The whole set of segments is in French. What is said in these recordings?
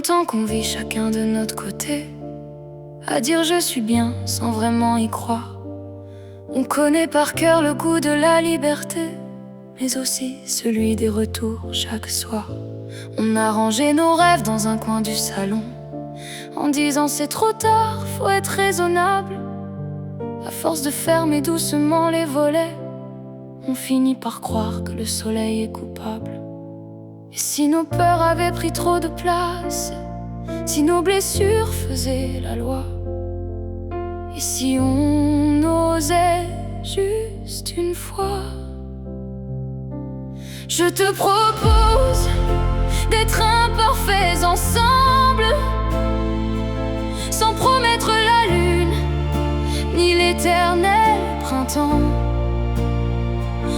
longtemps qu'on vit chacun de notre côté, à dire je suis bien sans vraiment y croire. On connaît par cœur le goût de la liberté, mais aussi celui des retours chaque soir. On a rangé nos rêves dans un coin du salon, en disant c'est trop tard, faut être raisonnable. À force de fermer doucement les volets, on finit par croire que le soleil est coupable. Et si nos peurs avaient pris trop de place, si nos blessures faisaient la loi, et si on osait juste une fois, je te propose d'être imparfaits ensemble, sans promettre la lune ni l'éternel printemps.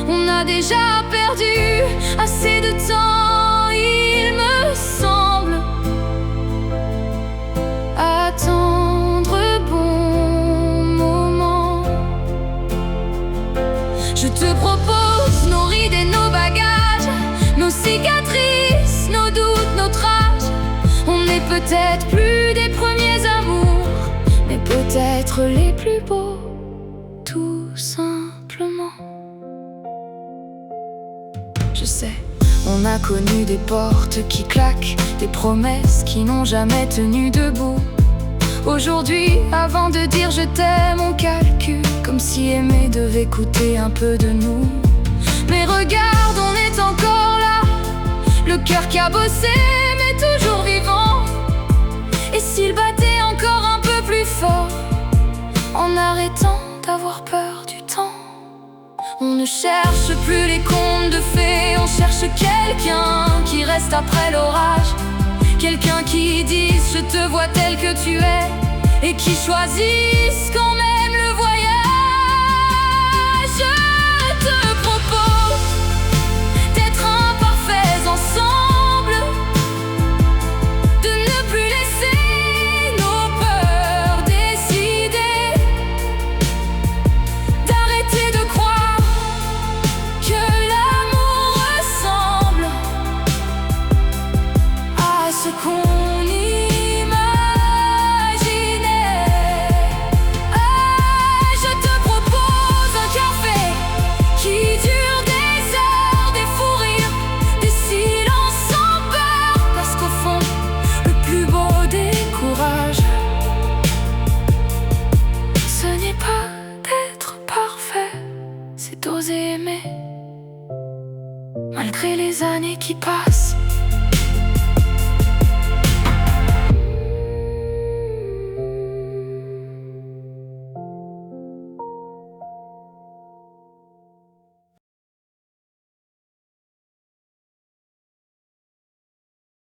On a déjà perdu assez de temps, il me semble, à attendre bon moment. Je te propose nos rides et nos bagages, nos cicatrices, nos doutes, notre âge. On n'est peut-être plus des premiers amours, mais peut-être les plus beaux, tout simplement. Je sais, on a connu des portes qui claquent, des promesses qui n'ont jamais tenu debout. Aujourd'hui, avant de dire je t'aime, on calcule, comme si aimer devait coûter un peu de nous. Mais regarde, on est encore là, le cœur qui a bossé, mais toujours vivant. Et s'il battait encore un peu plus fort, en arrêtant d'avoir peur du temps. On ne cherche plus les contes de fées, on cherche quelqu'un qui reste après l'orage. Quelqu'un qui dise je te vois tel que tu es, et qui choisisse quand même le voyage. Je te propose d'être imparfaits ensemble, de ne plus laisser nos peurs décider, d'arrêter de croire que l'amour ressemble à ce qu'on imaginait. Je te propose un café qui dure des heures, des fous rires, des silences sans peur, parce qu'au fond, le plus beau des courages, ce n'est pas d'être parfait, c'est d'oser aimer malgré les années qui passent.